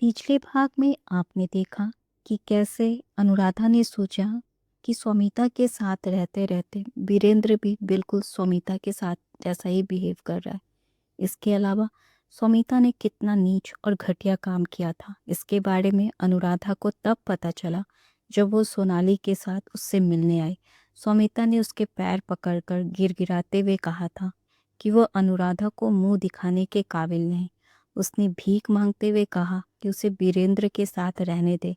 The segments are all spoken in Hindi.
पिछले भाग में आपने देखा कि कैसे अनुराधा ने सोचा कि स्वमिता के साथ रहते रहते वीरेंद्र भी बिल्कुल स्वमिता के साथ जैसा ही बिहेव कर रहा है। इसके अलावा स्वमिता ने कितना नीच और घटिया काम किया था, इसके बारे में अनुराधा को तब पता चला जब वो सोनाली के साथ उससे मिलने आई। स्वमिता ने उसके पैर पकड़कर गिड़गिड़ाते हुए कहा था कि वह अनुराधा को मुंह दिखाने के काबिल नहीं। उसने भीख मांगते हुए कहा कि उसे वीरेंद्र के साथ रहने दे,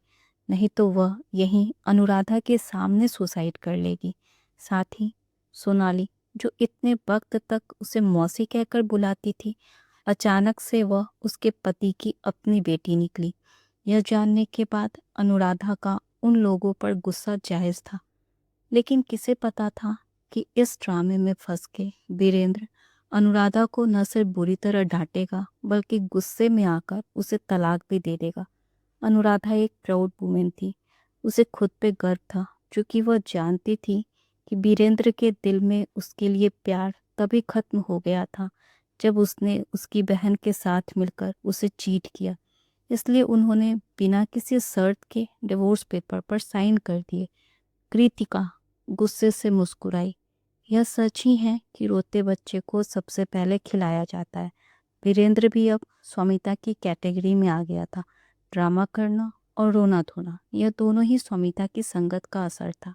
नहीं तो वह यहीं अनुराधा के सामने सुसाइड कर लेगी। साथ ही सोनाली, जो इतने वक्त तक उसे मौसी कहकर बुलाती थी, अचानक से वह उसके पति की अपनी बेटी निकली। यह जानने के बाद अनुराधा का उन लोगों पर गुस्सा जायज था, लेकिन किसे पता था कि इस ड्रामे में फंस के वीरेंद्र अनुराधा को न सिर्फ बुरी तरह डांटेगा बल्कि गुस्से में आकर उसे तलाक भी दे देगा। अनुराधा एक प्राउड वुमेन थी। उसे खुद पे गर्व था, क्योंकि वह जानती थी कि वीरेंद्र के दिल में उसके लिए प्यार तभी खत्म हो गया था जब उसने उसकी बहन के साथ मिलकर उसे चीट किया। इसलिए उन्होंने बिना किसी शर्त के डिवोर्स पेपर पर साइन कर दिए। कृतिका गुस्से से मुस्कुराई। यह सच ही है कि रोते बच्चे को सबसे पहले खिलाया जाता है। वीरेंद्र भी अब स्वामिता की कैटेगरी में आ गया था। ड्रामा करना और रोना धोना, यह दोनों ही स्वामिता की संगत का असर था।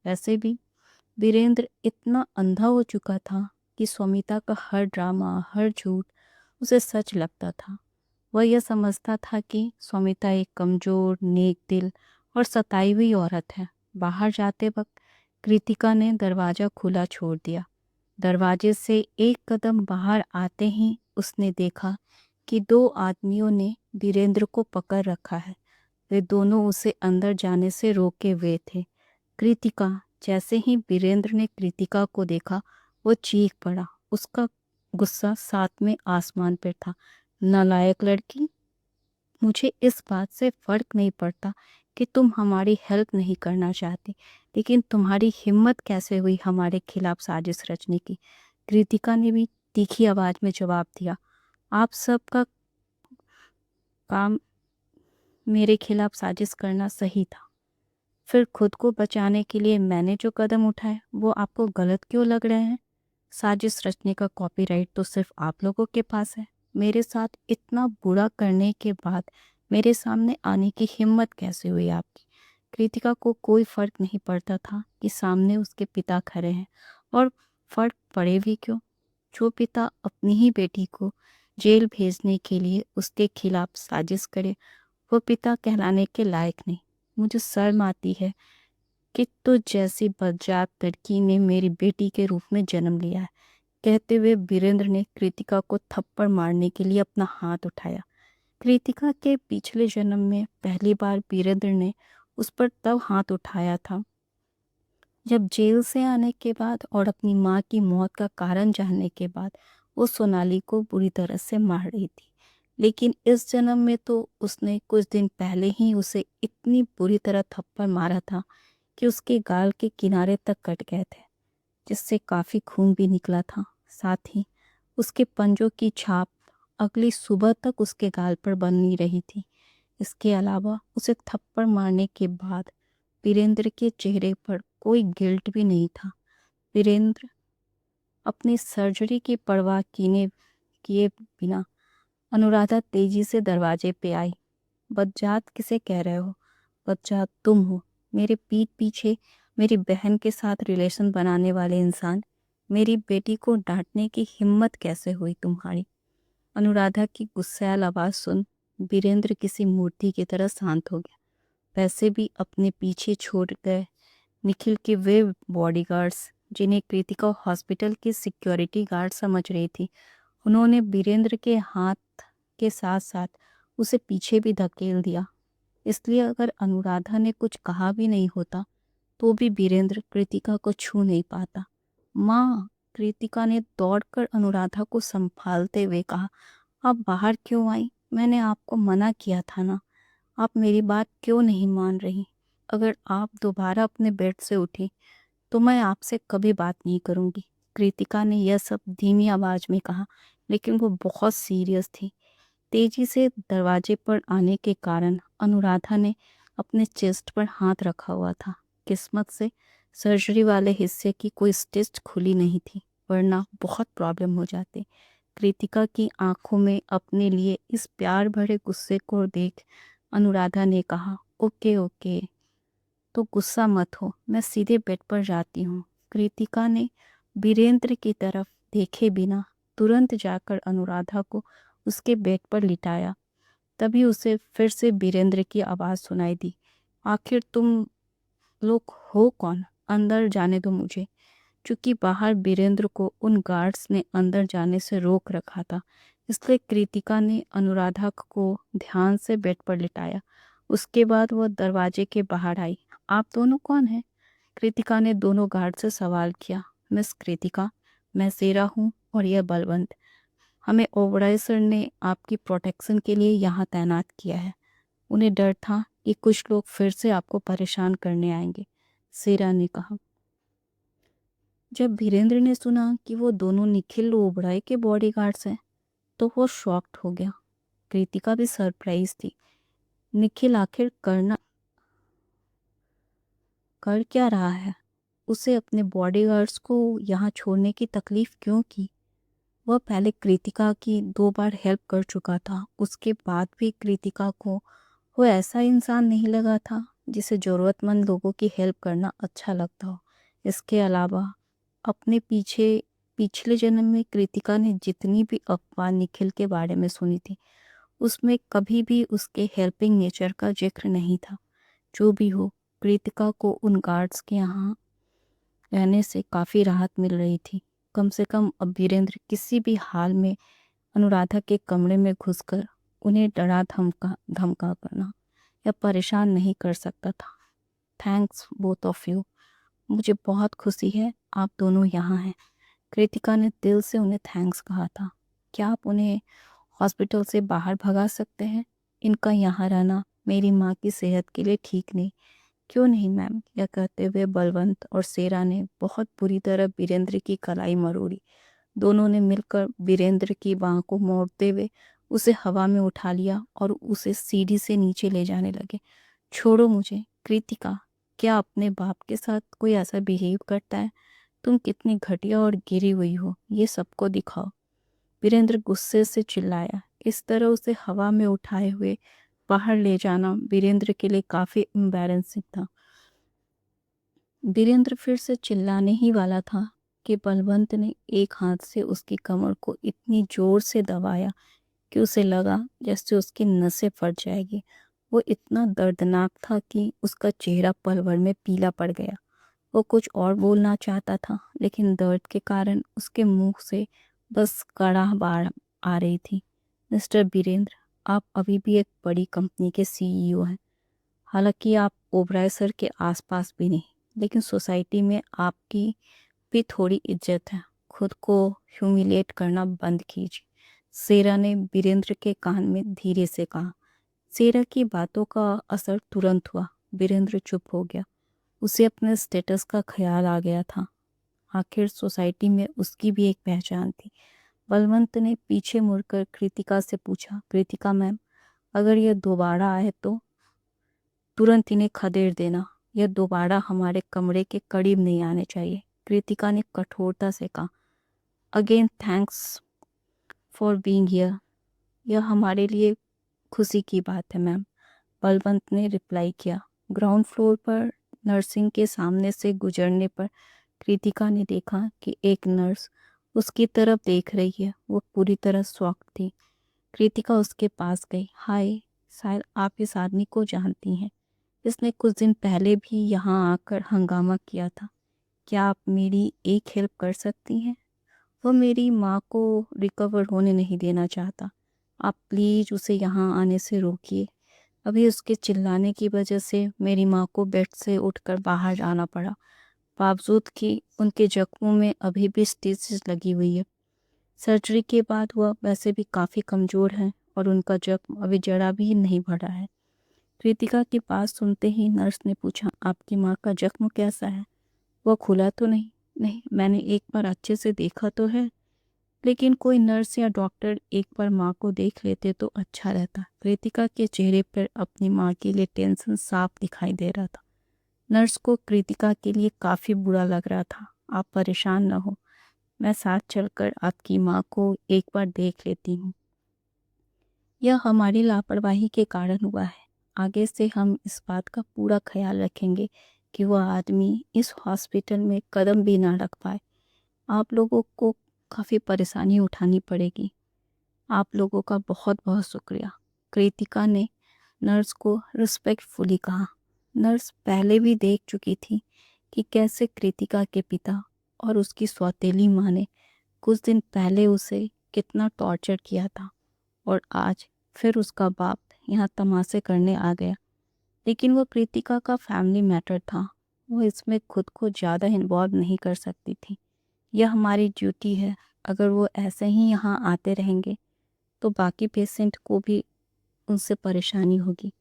वैसे भी वीरेंद्र इतना अंधा हो चुका था कि स्वामिता का हर ड्रामा, हर झूठ उसे सच लगता था। वह यह समझता था कि स्वामिता एक कमजोर, नेक दिल और सताई हुई औरत है। बाहर जाते वक्त कृतिका ने दरवाज़ा खुला छोड़ दिया। दरवाजे से एक कदम बाहर आते ही उसने देखा कि दो आदमियों ने वीरेंद्र को पकड़ रखा है। वे दोनों उसे अंदर जाने से रोके हुए थे। कृतिका, जैसे ही वीरेंद्र ने कृतिका को देखा, वो चीख पड़ा। उसका गुस्सा साथ में आसमान पर था। नालायक लड़की, मुझे इस बात से फर्क नहीं पड़ता कि तुम हमारी हेल्प नहीं करना चाहती, लेकिन तुम्हारी हिम्मत कैसे हुई हमारे खिलाफ साजिश रचने की। कृतिका ने भी तीखी आवाज में जवाब दिया, आप सबका काम मेरे खिलाफ साजिश करना सही था, फिर खुद को बचाने के लिए मैंने जो कदम उठाए वो आपको गलत क्यों लग रहे हैं? साजिश रचने का कॉपीराइट तो सिर्फ आप लोगों के पास है। मेरे साथ इतना बुरा करने के बाद मेरे सामने आने की हिम्मत कैसे हुई आपकी? कृतिका को कोई फर्क नहीं पड़ता था कि सामने उसके पिता खड़े हैं, और फर्क पड़े भी क्यों। जो पिता अपनी ही बेटी को जेल भेजने के लिए उसके खिलाफ साजिश करे, वो पिता कहलाने के लायक नहीं। मुझे शर्म आती है कि तुझ जैसी बदजात लड़की ने मेरी बेटी के रूप में जन्म लिया है। कहते हुए वीरेंद्र ने कृतिका को थप्पड़ मारने के लिए अपना हाथ उठाया। कृतिका के पिछले जन्म में पहली बार वीरेंद्र ने उस पर तब हाथ उठाया था जब जेल से आने के बाद और अपनी माँ की मौत का कारण जानने के बाद वो सोनाली को बुरी तरह से मार रही थी। लेकिन इस जन्म में तो उसने कुछ दिन पहले ही उसे इतनी बुरी तरह थप्पड़ मारा था कि उसके गाल के किनारे तक कट गए थे, जिससे काफ़ी खून भी निकला था। साथ ही उसके पंजों की छाप अगली सुबह तक उसके गाल पर बनी रही थी। इसके अलावा उसे थप्पड़ मारने के बाद वीरेंद्र के चेहरे पर कोई गिल्ट भी नहीं था। वीरेंद्र अपनी सर्जरी की परवाह किए बिना अनुराधा तेजी से दरवाजे पे आई। बदजात किसे कह रहे हो? बदजात तुम हो। मेरे पीठ पीछे मेरी बहन के साथ रिलेशन बनाने वाले इंसान, मेरी बेटी को डांटने की हिम्मत कैसे हुई तुम्हारी? अनुराधा की गुस्सैल आवाज़ सुन वीरेंद्र किसी मूर्ति की तरह शांत हो गया। वैसे भी अपने पीछे छोड़ गए निखिल के वे बॉडीगार्ड्स, जिन्हें कृतिका हॉस्पिटल के सिक्योरिटी गार्ड समझ रही थी, उन्होंने वीरेंद्र के हाथ के साथ साथ उसे पीछे भी धकेल दिया। इसलिए अगर अनुराधा ने कुछ कहा भी नहीं होता तो भी वीरेंद्र कृतिका को छू नहीं पाता। माँ, कृतिका ने दौड़कर अनुराधा को संभालते हुए कहा, आप बाहर क्यों आई? मैंने आपको मना किया था ना। आप मेरी बात क्यों नहीं मान रही? अगर आप दोबारा अपने बेड से उठी तो मैं आपसे कभी बात नहीं करूँगी। कृतिका ने यह सब धीमी आवाज़ में कहा, लेकिन वो बहुत सीरियस थी। तेजी से दरवाजे पर आने के कारण अनुराधा ने अपने चेस्ट पर हाथ रखा हुआ था। किस्मत से सर्जरी वाले हिस्से की कोई स्टिच खुली नहीं थी, वरना बहुत प्रॉब्लम हो जाती। कृतिका की आंखों में अपने लिए इस प्यार भरे गुस्से को देख अनुराधा ने कहा, ओके ओके, तो गुस्सा मत हो, मैं सीधे बेड पर जाती हूँ। कृतिका ने वीरेंद्र की तरफ देखे बिना तुरंत जाकर अनुराधा को उसके बेड पर लिटाया। तभी उसे फिर से वीरेंद्र की आवाज़ सुनाई दी, आखिर तुम लोग हो कौन? अंदर जाने दो मुझे। चूंकि बाहर वीरेंद्र को उन गार्ड्स ने अंदर जाने से रोक रखा था, इसलिए कृतिका ने अनुराधा को ध्यान से बेड पर लिटाया। उसके बाद वह दरवाजे के बाहर आई। आप दोनों कौन हैं? कृतिका ने दोनों गार्ड से सवाल किया। मिस कृतिका, मैं सेरा हूँ और यह बलवंत। हमें ओबराय सर ने आपकी प्रोटेक्शन के लिए यहाँ तैनात किया है। उन्हें डर था कि कुछ लोग फिर से आपको परेशान करने आएंगे, सेरा ने कहा। जब वीरेंद्र ने सुना कि वो दोनों निखिल ओबराय के बॉडीगार्ड्स हैं, तो वो शॉक्ड हो गया। कृतिका भी सरप्राइज थी। निखिल आखिर कर क्या रहा है? उसे अपने बॉडीगार्ड्स को यहाँ छोड़ने की तकलीफ क्यों की? वह पहले कृतिका की 2 बार हेल्प कर चुका था, उसके बाद भी कृतिका को वो ऐसा इंसान नहीं लगा था जिसे ज़रूरतमंद लोगों की हेल्प करना अच्छा लगता हो। इसके अलावा अपने पिछले जन्म में कृतिका ने जितनी भी अफवाह निखिल के बारे में सुनी थी, उसमें कभी भी उसके हेल्पिंग नेचर का जिक्र नहीं था। जो भी हो, कृतिका को उन गार्ड्स के यहाँ रहने से काफ़ी राहत मिल रही थी। कम से कम अब वीरेंद्र किसी भी हाल में अनुराधा के कमरे में घुसकर उन्हें डरा धमका करना या परेशान नहीं कर सकता था। Thanks both of you. मुझे बहुत खुशी है आप दोनों यहाँ हैं। कृतिका ने दिल से उन्हें थैंक्स कहा था। क्या आप उन्हें हॉस्पिटल से बाहर भगा सकते हैं? इनका यहाँ रहना मेरी माँ की सेहत के लिए ठीक नहीं। क्यों नहीं मैम, यह कहते हुए बलवंत और सेरा ने बहुत बुरी तरह वीरेंद्र की कलाई मरोड़ी। दोनों ने मिलकर वीरेंद्र की बाह को मोड़ते हुए उसे हवा में उठा लिया और उसे सीढ़ी से नीचे ले जाने लगे। छोड़ो मुझे। कृतिका, क्या अपने बाप के साथ कोई ऐसा बिहेव करता है? तुम कितनी घटिया और गिरी हुई हो, ये सबको दिखाओ। वीरेंद्र गुस्से से चिल्लाया। इस तरह उसे हवा में उठाए हुए बाहर ले जाना वीरेंद्र के लिए काफ़ी एम्बैरेसिंग था। वीरेंद्र फिर से चिल्लाने ही वाला था कि बलवंत ने एक हाथ से उसकी कमर को इतनी जोर से दबाया कि उसे लगा जैसे उसकी नसें फट जाएगी। वो इतना दर्दनाक था कि उसका चेहरा पल भर में पीला पड़ गया। वो कुछ और बोलना चाहता था, लेकिन दर्द के कारण उसके मुंह से बस कड़ाह बाहर आ रही थी। मिस्टर वीरेंद्र, आप अभी भी एक बड़ी कंपनी के सीईओ हैं। हालांकि आप ओबराय सर के आसपास भी नहीं, लेकिन सोसाइटी में आपकी भी थोड़ी इज्जत है। खुद को ह्यूमिलेट करना बंद कीजिए, सेरा ने वीरेंद्र के कान में धीरे से कहा। सेरा की बातों का असर तुरंत हुआ। वीरेंद्र चुप हो गया। उसे अपने स्टेटस का ख्याल आ गया था। आखिर सोसाइटी में उसकी भी एक पहचान थी। बलवंत ने पीछे मुड़कर कृतिका से पूछा, कृतिका मैम, अगर यह दोबारा आए तो तुरंत इन्हें खदेड़ देना। यह दोबारा हमारे कमरे के करीब नहीं आने चाहिए। कृतिका ने कठोरता से कहा। Again thanks for being here. यह हमारे लिए खुशी की बात है मैम, बलवंत ने रिप्लाई किया। ग्राउंड फ्लोर पर नर्सिंग के सामने से गुजरने पर कृतिका ने देखा कि एक नर्स उसकी तरफ देख रही है। वो पूरी तरह शॉक्ड थी। कृतिका उसके पास गई। हाय, शायद आप इस आदमी को जानती हैं। इसने कुछ दिन पहले भी यहाँ आकर हंगामा किया था। क्या आप मेरी एक हेल्प कर सकती हैं? वह मेरी माँ को रिकवर होने नहीं देना चाहता। आप प्लीज़ उसे यहाँ आने से रोकिए। अभी उसके चिल्लाने की वजह से मेरी माँ को बेड से उठकर बाहर जाना पड़ा, बावजूद कि उनके जख्मों में अभी भी स्टिचेस लगी हुई है। सर्जरी के बाद वह वैसे भी काफ़ी कमज़ोर हैं और उनका जख्म अभी जरा भी नहीं बढ़ा है। कृतिका की बात सुनते ही नर्स ने पूछा, आपकी माँ का जख्म कैसा है? वह खुला तो नहीं? नहीं, मैंने एक बार अच्छे से देखा तो है। लेकिन कोई नर्स या डॉक्टर एक बार माँ को देख लेते तो अच्छा रहता। कृतिका के चेहरे पर अपनी माँ के लिए टेंशन साफ दिखाई दे रहा था। नर्स को कृतिका के लिए काफ़ी बुरा लग रहा था। आप परेशान न हो, मैं साथ चलकर आपकी माँ को एक बार देख लेती हूँ। यह हमारी लापरवाही के कारण हुआ है। आगे से हम इस बात का पूरा ख्याल रखेंगे कि वह आदमी इस हॉस्पिटल में कदम भी ना रख पाए। आप लोगों को काफ़ी परेशानी उठानी पड़ेगी। आप लोगों का बहुत बहुत शुक्रिया। कृतिका ने नर्स को रिस्पेक्टफुली कहा। नर्स पहले भी देख चुकी थी कि कैसे कृतिका के पिता और उसकी सौतेली माँ ने कुछ दिन पहले उसे कितना टॉर्चर किया था, और आज फिर उसका बाप यहाँ तमाशे करने आ गया। लेकिन वो कृतिका का फैमिली मैटर था, वो इसमें खुद को ज़्यादा इन्वॉल्व नहीं कर सकती थी। यह हमारी ड्यूटी है। अगर वो ऐसे ही यहाँ आते रहेंगे तो बाकी पेशेंट को भी उनसे परेशानी होगी।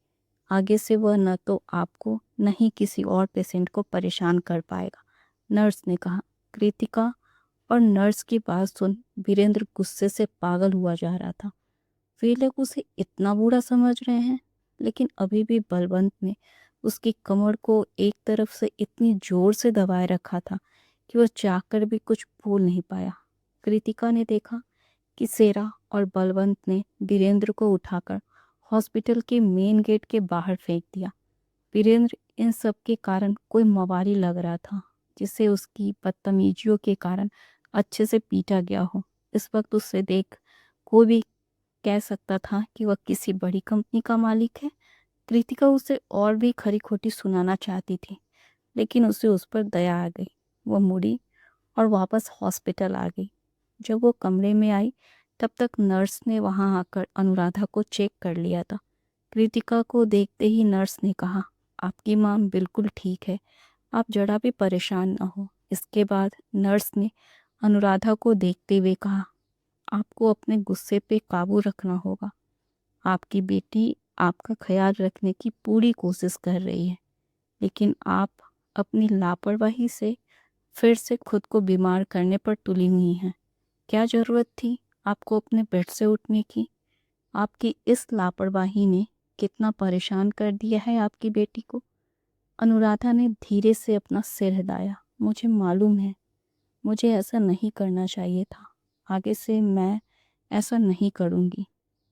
आगे से वह न तो आपको न ही किसी और पेशेंट को परेशान कर पाएगा, नर्स ने कहा। कृतिका और नर्स की बात सुन वीरेंद्र गुस्से से पागल हुआ जा रहा था। वे लोग उसे इतना बुरा समझ रहे हैं, लेकिन अभी भी बलवंत ने उसकी कमर को एक तरफ से इतनी जोर से दबाए रखा था कि वह चाहकर भी कुछ बोल नहीं पाया। कृतिका ने देखा कि सेरा और बलवंत ने वीरेंद्र को उठाकर हॉस्पिटल के मेन गेट के बाहर फेंक दिया। वीरेंद्र इन सब के कारण कोई मवाली लग रहा था, जिसे उसकी बदतमीजियों के कारण अच्छे से पीटा गया हो। इस वक्त उससे देख कोई भी कह सकता था कि वह किसी बड़ी कंपनी का मालिक है। कृतिका उसे और भी खरी खोटी सुनाना चाहती थी, लेकिन उसे उस पर दया आ गई। वह मुड़ी और वापस हॉस्पिटल आ गई। जब वो कमरे में आई तब तक नर्स ने वहां आकर अनुराधा को चेक कर लिया था। कृतिका को देखते ही नर्स ने कहा, आपकी माँ बिल्कुल ठीक है, आप जरा भी परेशान न हो। इसके बाद नर्स ने अनुराधा को देखते हुए कहा, आपको अपने गुस्से पे काबू रखना होगा। आपकी बेटी आपका ख्याल रखने की पूरी कोशिश कर रही है, लेकिन आप अपनी लापरवाही से फिर से खुद को बीमार करने पर तुली हुई हैं। क्या ज़रूरत थी आपको अपने बेड से उठने की? आपकी इस लापरवाही ने कितना परेशान कर दिया है आपकी बेटी को। अनुराधा ने धीरे से अपना सिर हिलाया। मुझे मालूम है, मुझे ऐसा नहीं करना चाहिए था। आगे से मैं ऐसा नहीं करूँगी।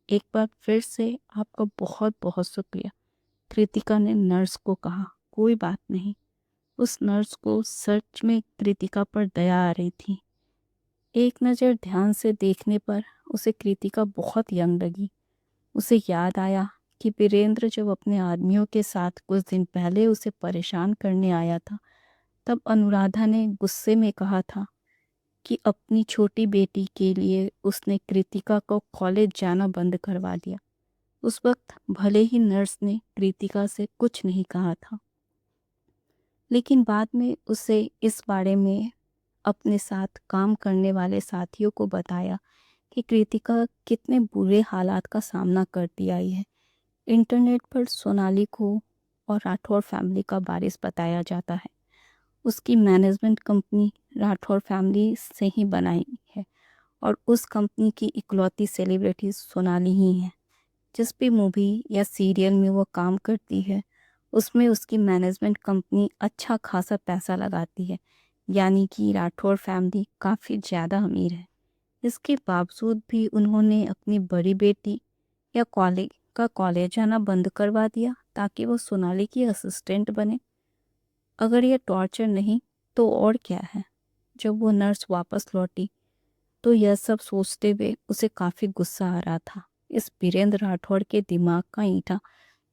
एक बार फिर से आपका बहुत बहुत शुक्रिया, कृतिका ने नर्स को कहा। कोई बात नहीं। उस नर्स को सच में कृतिका पर दया आ रही थी। एक नज़र ध्यान से देखने पर उसे कृतिका बहुत यंग लगी। उसे याद आया कि वीरेंद्र जब अपने आदमियों के साथ कुछ दिन पहले उसे परेशान करने आया था, तब अनुराधा ने गुस्से में कहा था कि अपनी छोटी बेटी के लिए उसने कृतिका को कॉलेज जाना बंद करवा दिया। उस वक्त भले ही नर्स ने कृतिका से कुछ नहीं कहा था, लेकिन बाद में उसे इस बारे में अपने साथ काम करने वाले साथियों को बताया कि कृतिका कितने बुरे हालात का सामना करती आई है। इंटरनेट पर सोनाली को और राठौर फैमिली का बारिश बताया जाता है। उसकी मैनेजमेंट कंपनी राठौर फैमिली से ही बनाई है, और उस कंपनी की इकलौती सेलिब्रिटी सोनाली ही है। जिस भी मूवी या सीरियल में वो काम करती है, उसमें उसकी मैनेजमेंट कंपनी अच्छा खासा पैसा लगाती है, यानी कि राठौर फैमिली काफ़ी ज़्यादा अमीर है। इसके बावजूद भी उन्होंने अपनी बड़ी बेटी या कॉलेज जाना बंद करवा दिया ताकि वो सोनाली की असिस्टेंट बने। अगर ये टॉर्चर नहीं तो और क्या है। जब वो नर्स वापस लौटी तो यह सब सोचते हुए उसे काफ़ी गुस्सा आ रहा था। इस वीरेंद्र राठौड़ के दिमाग का ईंटा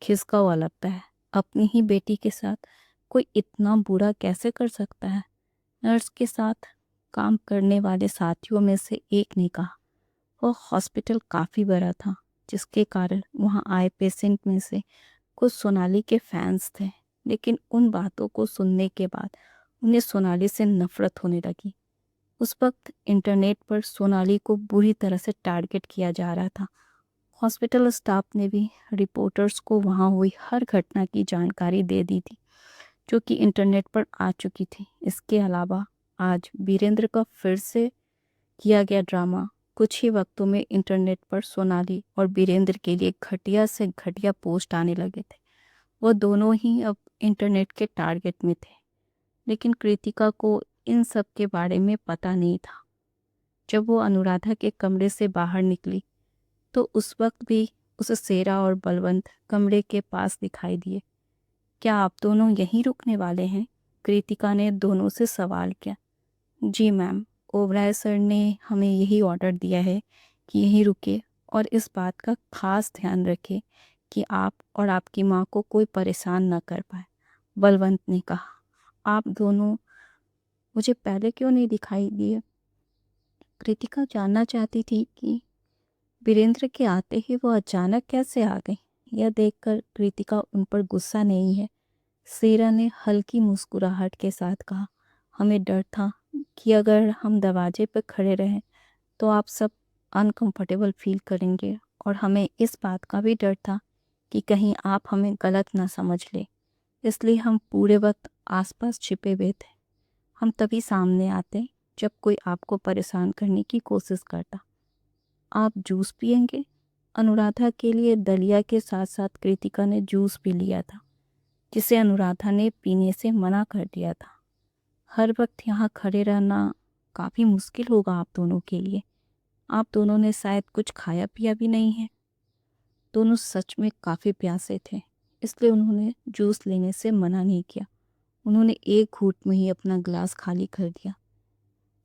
खिसका हुआ लगता है। अपनी ही बेटी के साथ कोई इतना बुरा कैसे कर सकता है। नर्स के साथ काम करने वाले साथियों में से एक ने कहा। वह हॉस्पिटल काफ़ी बड़ा था, जिसके कारण वहाँ आए पेशेंट में से कुछ सोनाली के फैंस थे, लेकिन उन बातों को सुनने के बाद उन्हें सोनाली से नफरत होने लगी। उस वक्त इंटरनेट पर सोनाली को बुरी तरह से टारगेट किया जा रहा था। हॉस्पिटल स्टाफ ने भी रिपोर्टर्स को वहाँ हुई हर घटना की जानकारी दे दी थी, जो कि इंटरनेट पर आ चुकी थी। इसके अलावा आज वीरेंद्र का फिर से किया गया ड्रामा कुछ ही वक्तों में इंटरनेट पर सोनाली और वीरेंद्र के लिए घटिया से घटिया पोस्ट आने लगे थे। वो दोनों ही अब इंटरनेट के टारगेट में थे, लेकिन कृतिका को इन सब के बारे में पता नहीं था। जब वो अनुराधा के कमरे से बाहर निकली तो उस वक्त भी उसे सेरा और बलवंत कमरे के पास दिखाई दिए। क्या आप दोनों यहीं रुकने वाले हैं? कृतिका ने दोनों से सवाल किया। जी मैम, ओबराय सर ने हमें यही ऑर्डर दिया है कि यहीं रुके और इस बात का खास ध्यान रखें कि आप और आपकी माँ को कोई परेशान न कर पाए, बलवंत ने कहा। आप दोनों मुझे पहले क्यों नहीं दिखाई दिए? कृतिका जानना चाहती थी कि वीरेंद्र के आते ही वो अचानक कैसे आ गई। यह देखकर कृतिका उन पर गुस्सा नहीं है। सेरा ने हल्की मुस्कुराहट के साथ कहा, हमें डर था कि अगर हम दरवाजे पर खड़े रहें तो आप सब अनकंफर्टेबल फील करेंगे, और हमें इस बात का भी डर था कि कहीं आप हमें गलत ना समझ ले, इसलिए हम पूरे वक्त आसपास छिपे हुए थे। हम तभी सामने आते जब कोई आपको परेशान करने की कोशिश करता। आप जूस पिएंगे? अनुराधा के लिए दलिया के साथ साथ कृतिका ने जूस भी लिया था, जिसे अनुराधा ने पीने से मना कर दिया था। हर वक्त यहाँ खड़े रहना काफ़ी मुश्किल होगा आप दोनों के लिए। आप दोनों ने शायद कुछ खाया पिया भी नहीं है। दोनों सच में काफ़ी प्यासे थे, इसलिए उन्होंने जूस लेने से मना नहीं किया। उन्होंने एक घूंट में ही अपना गिलास खाली कर दिया।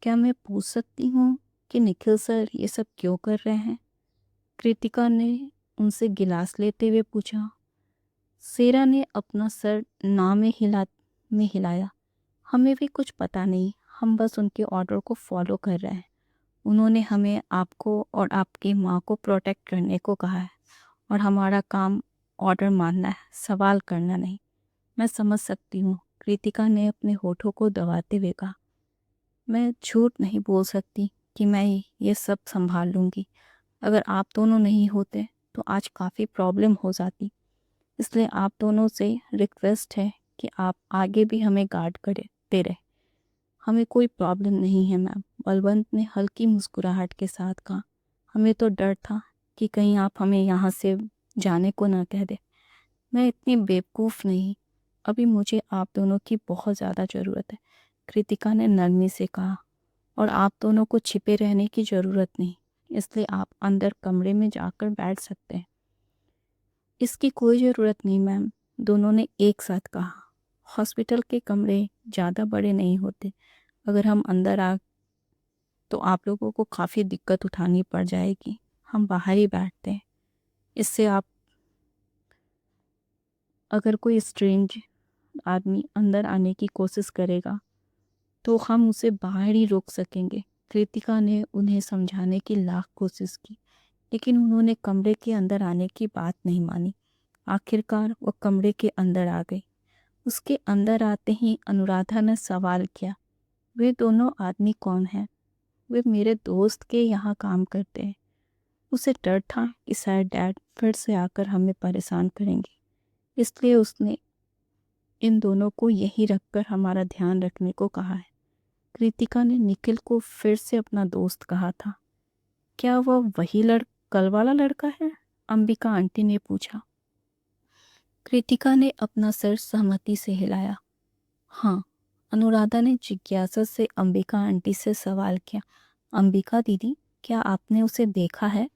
क्या मैं पूछ सकती हूँ कि निखिल सर ये सब क्यों कर रहे हैं? कृतिका ने उनसे गिलास लेते हुए पूछा। सेरा ने अपना सर ना में हिलाया। हमें भी कुछ पता नहीं, हम बस उनके ऑर्डर को फॉलो कर रहे हैं। उन्होंने हमें आपको और आपकी माँ को प्रोटेक्ट करने को कहा है, और हमारा काम ऑर्डर मानना है, सवाल करना नहीं। मैं समझ सकती हूँ, कृतिका ने अपने होठों को दबाते हुए कहा। मैं झूठ नहीं बोल सकती कि मैं ये सब संभाल लूँगी। अगर आप दोनों नहीं होते तो आज काफ़ी प्रॉब्लम हो जाती, इसलिए आप दोनों से रिक्वेस्ट है कि आप आगे भी हमें गार्ड करते रहे। हमें कोई प्रॉब्लम नहीं है मैम, बलवंत ने हल्की मुस्कुराहट के साथ कहा। हमें तो डर था कि कहीं आप हमें यहाँ से जाने को ना कह दे। मैं इतनी बेवकूफ़ नहीं, अभी मुझे आप दोनों की बहुत ज़्यादा ज़रूरत है, कृतिका ने नरमी से कहा। और आप दोनों को छिपे रहने की ज़रूरत नहीं, इसलिए आप अंदर कमरे में जाकर बैठ सकते हैं। इसकी कोई ज़रूरत नहीं मैम, दोनों ने एक साथ कहा। हॉस्पिटल के कमरे ज़्यादा बड़े नहीं होते, अगर हम अंदर आ तो आप लोगों को काफ़ी दिक्कत उठानी पड़ जाएगी। हम बाहर ही बैठते हैं, इससे आप अगर कोई स्ट्रेंज आदमी अंदर आने की कोशिश करेगा तो हम उसे बाहर ही रोक सकेंगे। कृतिका ने उन्हें समझाने की लाख कोशिश की, लेकिन उन्होंने कमरे के अंदर आने की बात नहीं मानी। आखिरकार वह कमरे के अंदर आ गई। उसके अंदर आते ही अनुराधा ने सवाल किया, वे दोनों आदमी कौन हैं? वे मेरे दोस्त के यहाँ काम करते हैं। उसे डर था कि शायद डैड फिर से आकर हमें परेशान करेंगे, इसलिए उसने इन दोनों को यहीं रखकर हमारा ध्यान रखने को कहा है। कृतिका ने निखिल को फिर से अपना दोस्त कहा था। क्या वह वही कल वाला लड़का है? अंबिका आंटी ने पूछा। कृतिका ने अपना सर सहमति से हिलाया। हाँ, अनुराधा ने जिज्ञासा से अंबिका आंटी से सवाल किया। अंबिका दीदी, क्या आपने उसे देखा है?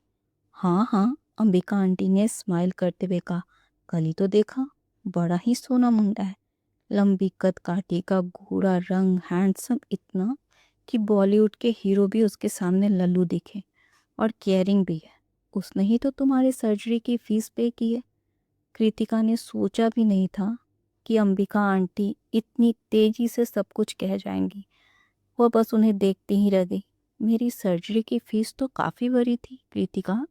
हाँ हाँ, अंबिका आंटी ने स्माइल करते हुए कहा, कल ही तो देखा। बड़ा ही सोना मुंडा है, लंबी कद काठी का घोड़ा रंग, हैंडसम इतना कि बॉलीवुड के हीरो भी उसके सामने लल्लू दिखे, और केयरिंग भी है। उसने ही तो तुम्हारे सर्जरी की फीस पे की है। कृतिका ने सोचा भी नहीं था कि अंबिका आंटी इतनी तेजी से सब कुछ कह जाएंगी। वह बस उन्हें देखती ही रह गई। मेरी सर्जरी की फीस तो काफ़ी बड़ी थी कृतिका।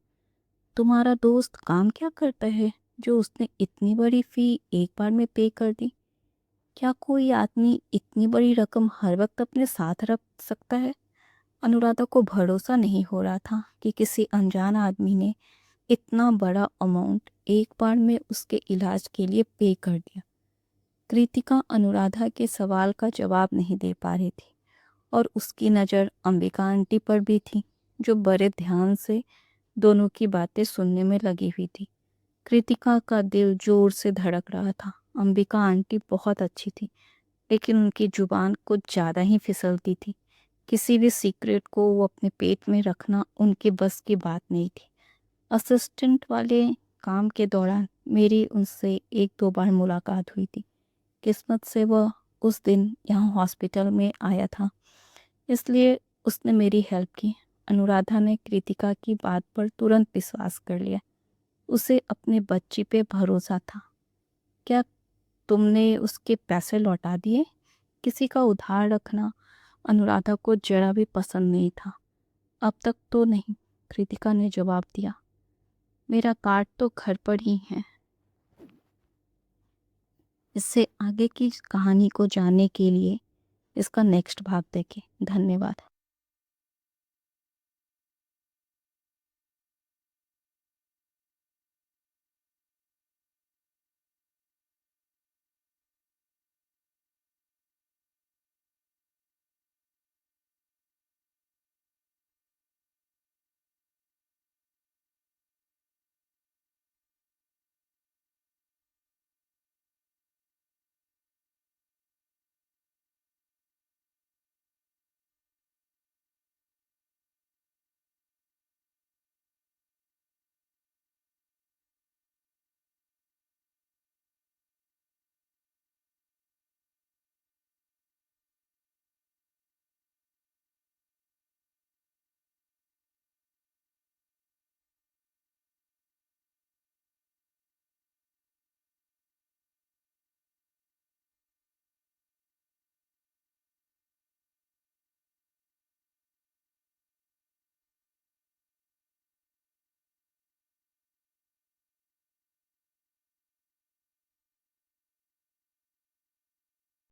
तुम्हारा दोस्त काम क्या करता है जो उसने इतनी बड़ी फ़ी एक बार में पे कर दी? क्या कोई आदमी इतनी बड़ी रकम हर वक्त अपने साथ रख सकता है? अनुराधा को भरोसा नहीं हो रहा था कि किसी अनजान आदमी ने इतना बड़ा अमाउंट एक बार में उसके इलाज के लिए पे कर दिया। कृतिका अनुराधा के सवाल का जवाब नहीं दे पा रही थी और उसकी नज़र अंबिका आंटी पर भी थी, जो बड़े ध्यान से दोनों की बातें सुनने में लगी हुई थी। कृतिका का दिल जोर से धड़क रहा था। अंबिका आंटी बहुत अच्छी थी, लेकिन उनकी जुबान कुछ ज़्यादा ही फिसलती थी। किसी भी सीक्रेट को वो अपने पेट में रखना उनके बस की बात नहीं थी। असिस्टेंट वाले काम के दौरान मेरी उनसे एक दो बार मुलाकात हुई थी। किस्मत से वह उस दिन यहाँ हॉस्पिटल में आया था, इसलिए उसने मेरी हेल्प की। अनुराधा ने कृतिका की बात पर तुरंत विश्वास कर लिया। उसे अपने बच्ची पे भरोसा था। क्या तुमने उसके पैसे लौटा दिए? किसी का उधार रखना अनुराधा को जरा भी पसंद नहीं था। अब तक तो नहीं, कृतिका ने जवाब दिया। मेरा कार्ड तो घर पर ही है। इससे आगे की कहानी को जानने के लिए इसका नेक्स्ट भाग देखें। धन्यवाद।